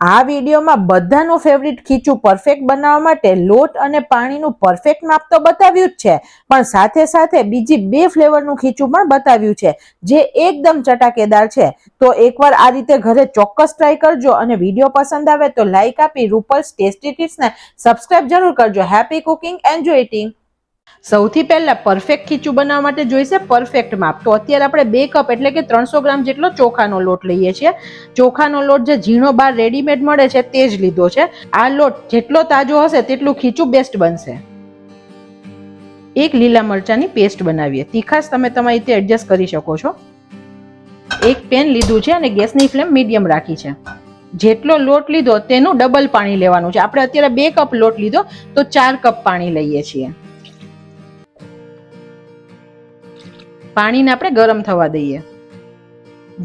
આ વિડીયોમાં બધાનું ફેવરિટ ખીચું પરફેક્ટ બનાવવા માટે લોટ અને પાણીનું પરફેક્ટ માપ તો બતાવ્યું જ છે, પણ સાથે સાથે બીજી 2 ફ્લેવરનું ખીચું પણ બતાવ્યું છે જે એકદમ ચટાકેદાર છે. તો એકવાર આ રીતે ઘરે ચોક્કસ ટ્રાય કરજો અને વિડીયો પસંદ આવે તો લાઈક આપી રૂપલ્સ ટેસ્ટી ટિપ્સને સબસ્ક્રાઇબ જરૂર કરજો. Happy cooking, enjoy eating. સૌથી પહેલા પરફેક્ટ ખીચું બનાવવા માટે જોઈશે પરફેક્ટ માપ. તો અત્યારે આપણે 2 કપ એટલે કે 300 ગ્રામ જેટલો ચોખાનો લોટ લઈએ છીએ. ચોખાનો લોટ જે ઝીણો બાર રેડીમેડ મળે છે તે જ લીધો છે. આ લોટ જેટલો તાજો હશે તેટલું ખીચું બેસ્ટ બનશે. એક લીલા મરચાની પેસ્ટ બનાવીએ. તીખાશ તમે તમારી રીતે એડજસ્ટ કરી શકો છો. એક પેન લીધું છે અને ગેસની ફ્લેમ મીડિયમ રાખી છે. જેટલો લોટ લીધો તેનું ડબલ પાણી લેવાનું છે. આપણે અત્યારે 2 કપ લોટ લીધો તો 4 કપ પાણી લઈએ છીએ. પાણીને આપણે ગરમ થવા દઈએ.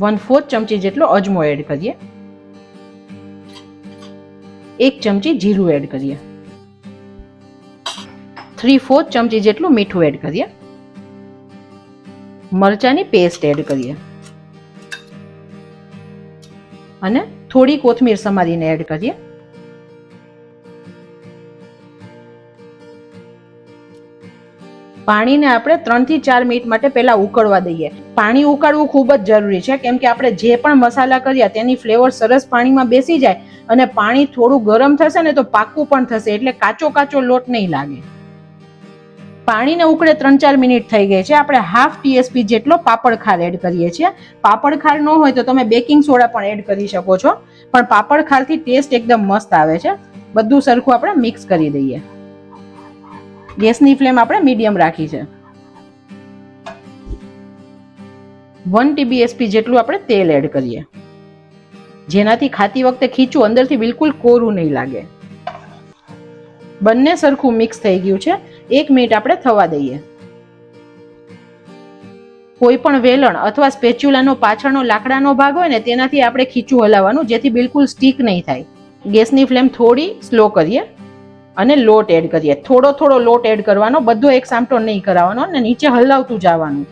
1/4 ચમચી જેટલો અજમો એડ કરીએ. 1 ચમચી જીરું એડ કરીએ. 3/4 ચમચી જેટલું મીઠું એડ કરીએ. મરચાની પેસ્ટ એડ કરીએ અને થોડી કોથમીર સમારીને એડ કરીએ. પાણીને આપણે 3 થી 4 મિનિટ માટે પહેલા ઉકળવા દઈએ. પાણી ઉકાળવું ખૂબ જ જરૂરી છે કેમ કે આપણે જે પણ મસાલા કર્યા તેની ફ્લેવર સરસ પાણીમાં બેસી જાય અને પાણી થોડું ગરમ થશે ને તો પાકું પણ થશે, એટલે કાચો કાચો લોટ નહીં લાગે. પાણીને ઉકળે 3-4 મિનિટ થઈ ગઈ છે. આપણે ½ ટીએસપી જેટલો પાપડ ખાર એડ કરીએ છીએ. પાપડ ખાર ન હોય તો તમે બેકિંગ સોડા પણ એડ કરી શકો છો, પણ પાપડ ખારથી ટેસ્ટ એકદમ મસ્ત આવે છે. બધું સરખું આપણે મિક્સ કરી દઈએ. ગેસની ફ્લેમ આપણે મીડિયમ રાખી છે. 1 TBSP જેટલું આપણે તેલ એડ કરીએ, જેનાથી ખાતી વખતે ખીચું અંદરથી બિલકુલ કોરું નહીં લાગે. બંને સરખું મિક્સ થઈ ગયું છે. 1 મિનિટ આપણે થવા દઈએ. કોઈ પણ વેલણ અથવા સ્પેચ્યુલાનો પાછળનો લાકડાનો ભાગ હોય ને તેનાથી આપણે ખીચું હલાવવાનું, જેથી બિલકુલ સ્ટીક નહીં થાય. ગેસની ફ્લેમ થોડી સ્લો કરીએ અને લોટ એડ કરીએ. થોડો થોડો લોટ એડ કરવાનો, બધો એક સામટો નહીં કરાવવાનો અને નીચે હલાવતું જવાનું.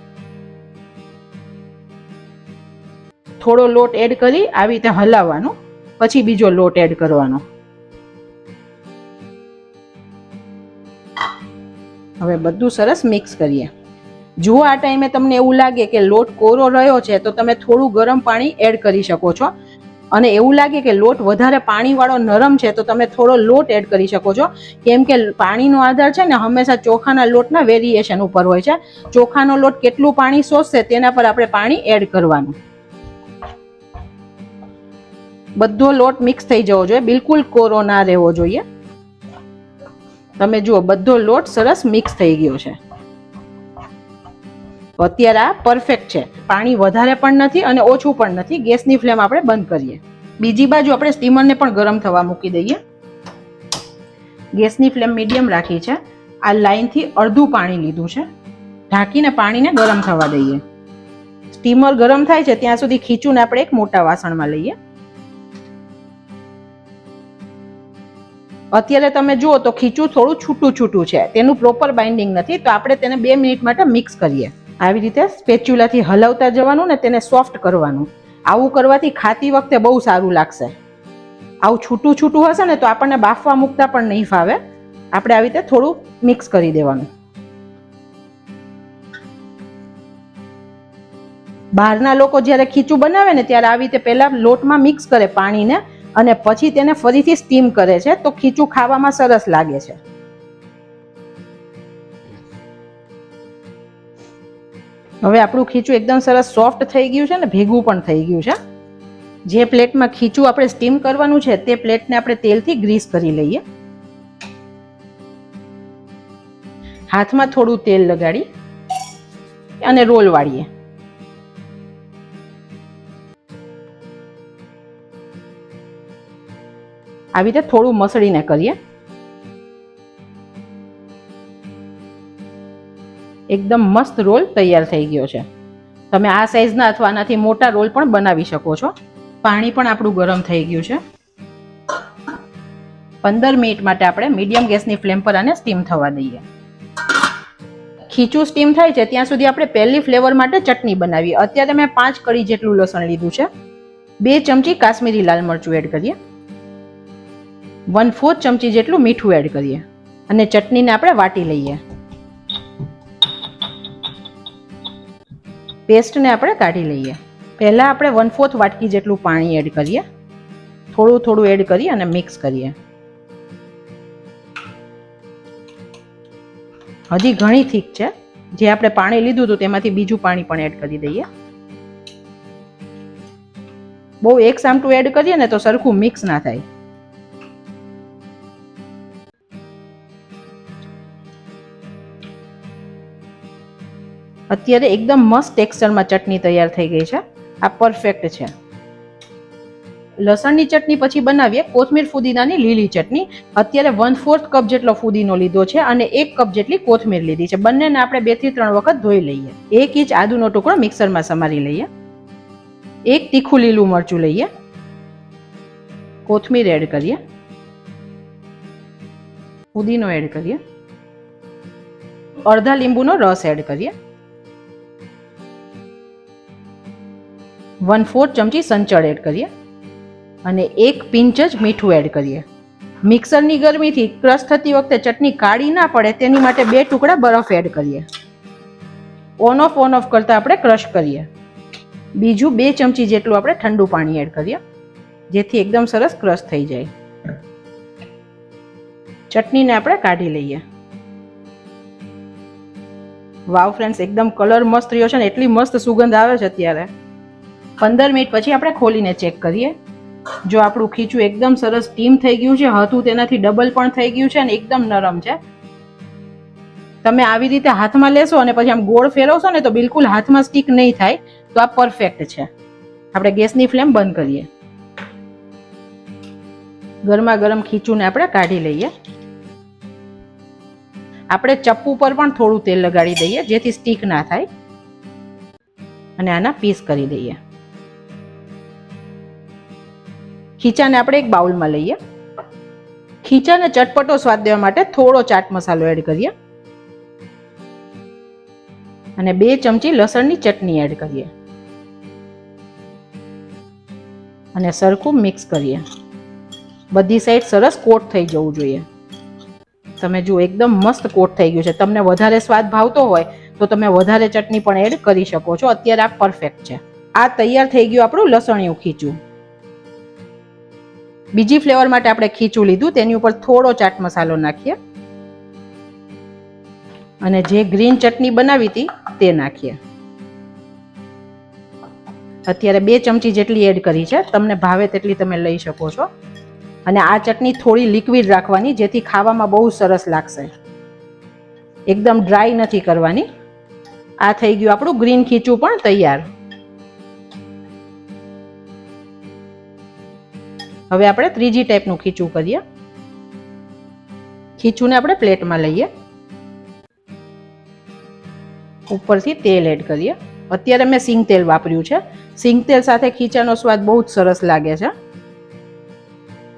થોડો લોટ એડ કરી આવી રીતે હલાવવાનું, પછી બીજો લોટ એડ કરવાનો. હવે બધું સરસ મિક્સ કરીએ. જો આ ટાઈમે તમને એવું લાગે કે લોટ કોરો રહ્યો છે તો તમે થોડું ગરમ પાણી એડ કરી શકો છો, અને એવું લાગે કે લોટ વધારે પાણીવાળો નરમ છે તો તમે થોડો લોટ એડ કરી શકો છો, કેમ કે પાણીનો આધાર છે ને હંમેશા ચોખાના લોટના વેરિએશન ઉપર હોય છે. ચોખાનો લોટ કેટલું પાણી શોષશે તેના પર આપણે પાણી એડ કરવાનું. બધો લોટ મિક્સ થઈ જવો જોઈએ, બિલકુલ કોરો ના રહેવો જોઈએ. તમે જુઓ બધો લોટ સરસ મિક્સ થઈ ગયો છે. અત્યારે આ પરફેક્ટ છે. પાણી વધારે પણ નથી અને ઓછું પણ નથી. ગેસની ફ્લેમ આપણે બંધ કરીએ. બીજી બાજુ આપણે સ્ટીમરને પણ ગરમ થવા મૂકી દઈએ. ગેસની ફ્લેમ મીડિયમ રાખી છે. આ લાઈનથી અડધું પાણી લીધું છે. ઢાંકીને પાણીને ગરમ થવા દઈએ. સ્ટીમર ગરમ થાય છે ત્યાં સુધી ખીચુંને આપણે એક મોટા વાસણમાં લઈએ. અત્યારે તમે જુઓ તો ખીચું થોડું છૂટું છૂટું છે, તેનું પ્રોપર બાઇન્ડિંગ નથી, તો આપણે તેને 2 મિનિટ માટે મિક્સ કરીએ. આવી રીતે સ્પેચ્યુલાથી હલાવતા જવાનું ને તેને સોફ્ટ કરવાનું. આવું કરવાથી ખાતી વખતે બહુ સારું લાગશે. આવું છૂટું છૂટું હશે ને તો આપણને બાફવા મૂકતા પણ નહીં ફાવે. આપણે આવી રીતે થોડું મિક્સ કરી દેવાનું. બહારના લોકો જ્યારે ખીચું બનાવે ને ત્યારે આવી રીતે પહેલા લોટમાં મિક્સ કરે પાણીને અને પછી તેને ફરીથી સ્ટીમ કરે છે, તો ખીચું ખાવામાં સરસ લાગે છે. હવે આપણું ખીચું એકદમ સરસ સોફ્ટ થઈ ગયું છે ને ભેગું પણ થઈ ગયું છે. જે પ્લેટમાં ખીચું આપણે સ્ટીમ કરવાનું છે તે પ્લેટને આપણે તેલથી ગ્રીસ કરી લઈએ. હાથમાં થોડું તેલ લગાડી અને રોલ વાળીએ. આવી રીતે થોડું મસળીને કરીએ. એકદમ મસ્ત રોલ તૈયાર થઈ ગયો છે. તમે આ સાઈઝના અથવા આનાથી મોટા રોલ પણ બનાવી શકો છો. પાણી પણ આપણું ગરમ થઈ ગયું છે. 15 મિનિટ માટે આપણે મીડિયમ ગેસની ફ્લેમ પર આને સ્ટીમ થવા દઈએ. ખીચું સ્ટીમ થાય છે ત્યાં સુધી આપણે પહેલી ફ્લેવર માટે ચટણી બનાવીએ. અત્યારે મેં 5 કળી જેટલું લસણ લીધું છે. 2 ચમચી કાશ્મીરી લાલ મરચું એડ કરીએ. 1/4 ચમચી જેટલું મીઠું એડ કરીએ અને ચટણીને આપણે વાટી લઈએ. પેસ્ટને આપણે કાઢી લઈએ. પહેલા આપણે 1/4 વાટકી જેટલું પાણી એડ કરીએ. થોડું થોડું એડ કરી અને મિક્સ કરીએ. હજી ઘણી થીક છે. જે આપણે પાણી લીધું હતું તેમાંથી બીજું પાણી પણ એડ કરી દઈએ. બહુ એક સામટું એડ કરીએ ને તો સરખું મિક્સ ના થાય. અત્યારે એકદમ મસ્ત ટેક્સચરમાં ચટણી તૈયાર થઈ ગઈ છે. આ પરફેક્ટ છે. લસણની ચટણી પછી બનાવીએ કોથમીર ફુદીનાની લીલી ચટણી. અત્યારે 1/4 કપ જેટલો ફુદીનો લીધો છે અને 1 કપ જેટલી કોથમીર લીધી છે. બંનેને આપણે 2 થી 3 વખત ધોઈ લઈએ. 1 ઇંચ આદુનો ટુકડો મિક્સરમાં સમારી લઈએ. 1 તીખું લીલું મરચું લઈએ. કોથમીર એડ કરીએ. ફુદીનો એડ કરીએ. અડધા લીંબુનો રસ એડ કરીએ. 1/4 ચમચી સંચળ એડ કરીએ અને 1 પિંચ જ મીઠું એડ કરીએ. મિક્સરની ગરમીથી ક્રશ થતી વખતે ચટણી કાળી ના પડે તેની માટે 2 ટુકડા બરફ એડ કરીએ. ઓન ઓફ કરતા આપણે ક્રશ કરીએ. બીજું 2 ચમચી જેટલું આપણે ઠંડુ પાણી એડ કરીએ જેથી એકદમ સરસ ક્રશ થઈ જાય. ચટણીને આપણે કાઢી લઈએ. વાવ ફ્રેન્ડ્સ, એકદમ કલર મસ્ત રહ્યો છે ને એટલી મસ્ત સુગંધ આવે છે અત્યારે. 15 મિનિટ પછી આપણે ખોલીને ચેક કરીએ. જો આપણું ખીચું એકદમ સરસ સ્ટીમ થઈ ગયું છે, હતું તેનાથી ડબલ પણ થઈ ગયું છે અને એકદમ નરમ છે. તમે આવી રીતે હાથમાં લેશો અને પછી આમ ગોળ ફેરવશો ને તો બિલકુલ હાથમાં સ્ટીક નહીં થાય. તો આ પરફેક્ટ છે. આપણે ગેસની ફ્લેમ બંધ કરીએ. ગરમા ગરમ ખીચુંને આપણે કાઢી લઈએ. આપણે ચપ્પુ પર પણ થોડું તેલ લગાડી દઈએ જેથી સ્ટીક ના થાય અને આના પીસ કરી દઈએ. ખીચાને આપણે એક બાઉલમાં લઈએ. ખીચાને ચટપટો સ્વાદ દેવા માટે થોડો ચાટ મસાલો એડ કરીએ અને 2 ચમચી લસણની ચટણી એડ કરીએ અને સરખું મિક્સ કરીએ. બધી સાઈડ સરસ કોટ થઈ જવું જોઈએ. તમે જુઓ એકદમ મસ્ત કોટ થઈ ગયું છે. તમને વધારે સ્વાદ ભાવતો હોય તો તમે વધારે ચટણી પણ એડ કરી શકો છો. અત્યારે આ પરફેક્ટ છે. આ તૈયાર થઈ ગયું આપણું લસણિયું ખીચું. બીજી ફ્લેવર માટે આપણે ખીચું લીધું, તેની ઉપર થોડો ચાટ મસાલો નાખીએ અને જે ગ્રીન ચટણી બનાવી હતી તે નાખીએ. અત્યારે 2 ચમચી જેટલી એડ કરી છે. તમને ભાવે તેટલી તમે લઈ શકો છો. અને આ ચટણી થોડી લિક્વિડ રાખવાની જેથી ખાવામાં બહુ સરસ લાગશે. એકદમ ડ્રાય નથી કરવાની. આ થઈ ગયું આપણું ગ્રીન ખીચું પણ તૈયાર. હવે આપણે ત્રીજી ટાઈપનું ખીચું કરીએ. ખીચુંને આપણે પ્લેટમાં લઈએ. ઉપરથી તેલ એડ કરીએ. અત્યારે મેં સિંગ તેલ વાપર્યું છે. સિંગ તેલ સાથે ખીચાનો સ્વાદ બહુ જ સરસ લાગે છે.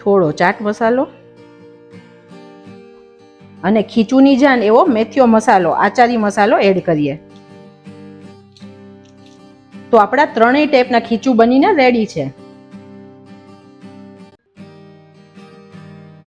થોડો ચાટ મસાલો અને ખીચુની જાન એવો મેથીયો મસાલો, આચારી મસાલો એડ કરીએ. તો આપણા ત્રણેય ટાઈપના ખીચું બનીને રેડી છે.